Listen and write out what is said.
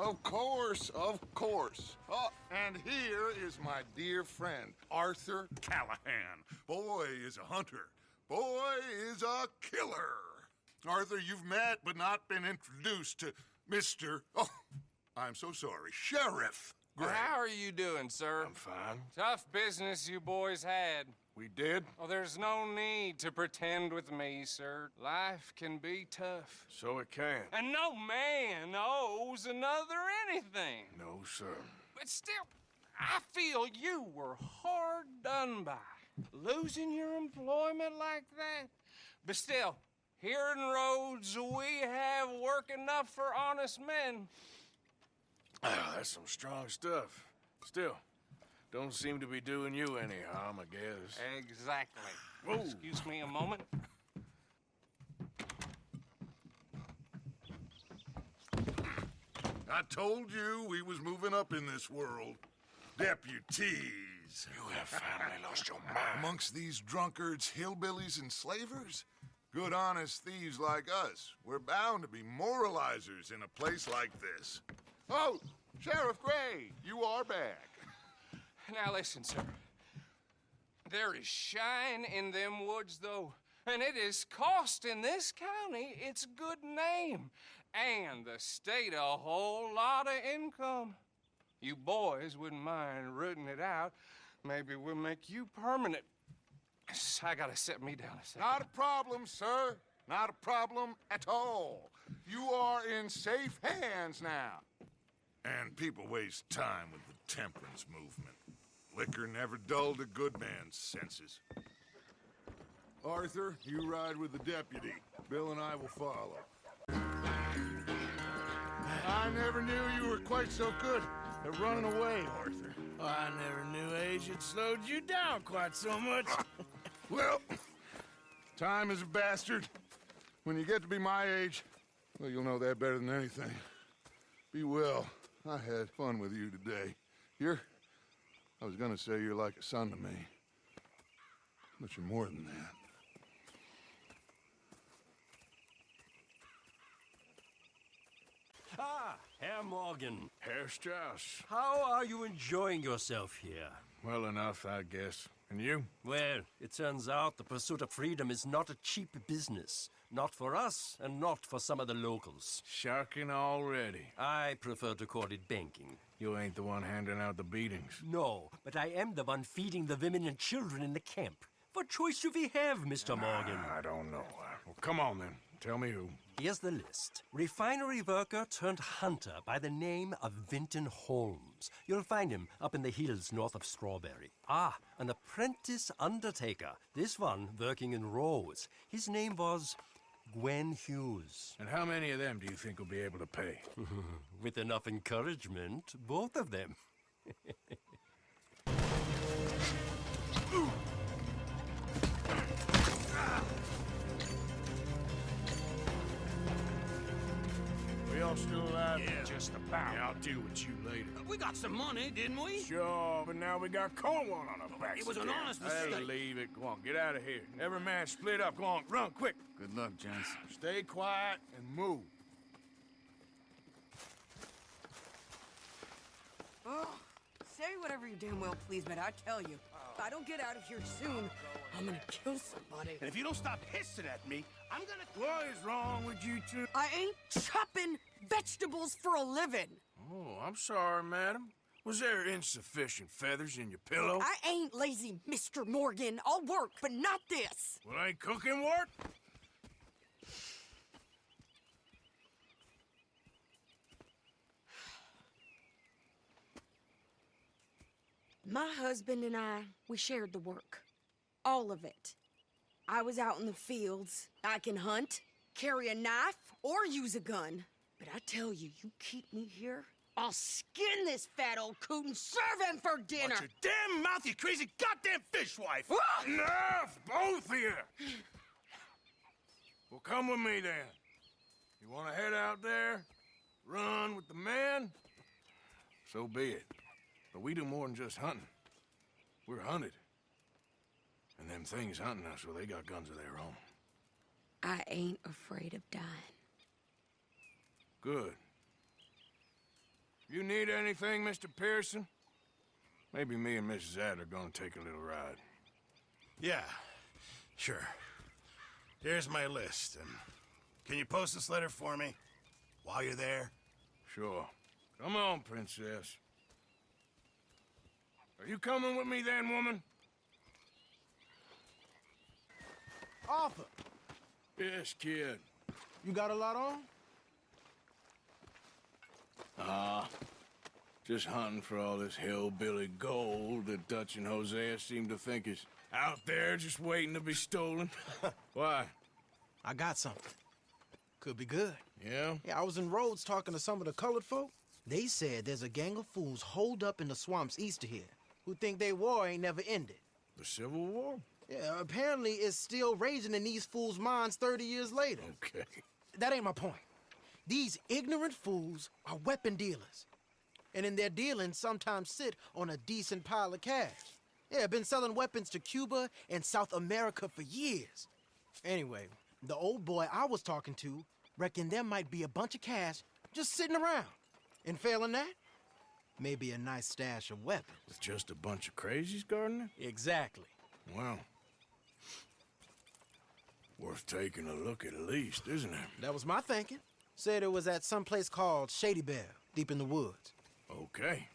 Of course, of course. Oh, and here is my dear friend, Arthur Callahan. Boy is a hunter. Boy is a killer. Arthur, you've met but not been introduced to Mr. Oh, I'm so sorry, Sheriff Gray. How are you doing, sir? I'm fine. Tough business you boys had. We did? Well, there's no need to pretend with me, sir. Life can be tough. So it can. And no man owes another anything. No, sir. But still, I feel you were hard done by. Losing your employment like that. But still, here in Rhodes, we have work enough for honest men. Ah, that's some strong stuff. Still, don't seem to be doing you any harm, I guess. Exactly. Whoa. Excuse me a moment. I told you we was moving up in this world. Deputies. You have finally lost your mind. Amongst these drunkards, hillbillies, and slavers? Good, honest thieves like us. We're bound to be moralizers in a place like this. Oh, Sheriff Gray, you are back. Now listen, sir. There is shine in them woods, though, and it is costing this county its good name and the state a whole lot of income. You boys wouldn't mind rooting it out. Maybe we'll make you permanent. I gotta set me down a second. Not a problem, sir. Not a problem at all. You are in safe hands now. And people waste time with the temperance movement. Liquor never dulled a good man's senses. Arthur, you ride with the deputy. Bill and I will follow. I never knew you were quite so good at running away, Arthur. Oh, I never knew age had slowed you down quite so much. Well, time is a bastard. When you get to be my age, well, you'll know that better than anything. Be well. I had fun with you today. I was gonna say you're like a son to me. But you're more than that. Ah, Herr Morgan. Herr Strauss. How are you enjoying yourself here? Well enough, I guess. And you? Well, it turns out the pursuit of freedom is not a cheap business. Not for us, and not for some of the locals. Sharking already. I prefer to call it banking. You ain't the one handing out the beatings. No, but I am the one feeding the women and children in the camp. What choice do we have, Mr. Morgan? I don't know. Well, come on then. Tell me who. Here's the list. Refinery worker turned hunter by the name of Vinton Holmes. You'll find him up in the hills north of Strawberry. Ah, an apprentice undertaker. This one working in Rhodes. His name was Gwen Hughes. And how many of them do you think will be able to pay? With enough encouragement, both of them. We all still alive? Yeah, just about. Yeah, I'll deal with you later. We got some money, didn't we? Sure, but now we got Cornwall on our backs. It was an again. honest Hey, mistake. leave it. Go on, get out of here. Every man split up. Go on, run, quick. Good luck, gents. Stay quiet and move. Oh, say whatever you damn well please, but I tell you, if I don't get out of here soon, I'm gonna kill somebody. And if you don't stop hissing at me, I'm gonna... What is wrong with you two? I ain't chopping vegetables for a living. Oh, I'm sorry, madam. Was there insufficient feathers in your pillow? I ain't lazy, Mr. Morgan. I'll work, but not this. Well, ain't cooking work? My husband and I, we shared the work. All of it. I was out in the fields. I can hunt, carry a knife, or use a gun. But I tell you, you keep me here, I'll skin this fat old coot and serve him for dinner. Watch your damn mouth, you crazy goddamn fishwife! Ah! Enough, both of you! Well, come with me then. You want to head out there, run with the men? So be it. But we do more than just hunting. We're hunted. And them things hunting us, well, they got guns of their own. I ain't afraid of dying. Good. You need anything, Mr. Pearson? Maybe me and Mrs. Ad are gonna take a little ride. Yeah, sure. Here's my list. Can you post this letter for me while you're there? Sure. Come on, Princess. Are you coming with me then, woman? Arthur, Yes, kid. you got a lot on? Just hunting for all this hillbilly gold that Dutch and Hosea seem to think is out there just waiting to be stolen. Why? I got something. Could be good. Yeah? Yeah, I was in Rhodes talking to some of the colored folk. They said there's a gang of fools holed up in the swamps east of here who think their war ain't never ended. The Civil War? Yeah, apparently it's still raging in these fools' minds 30 years later. Okay. That ain't my point. These ignorant fools are weapon dealers. And in their dealings sometimes sit on a decent pile of cash. Yeah, been selling weapons to Cuba and South America for years. Anyway, the old boy I was talking to reckoned there might be a bunch of cash just sitting around. And failing that, maybe a nice stash of weapons. With just a bunch of crazies, Gardner? Exactly. Well, worth taking a look at least, isn't it? That was my thinking. Said it was at some place called Shady Belle, deep in the woods. Okay.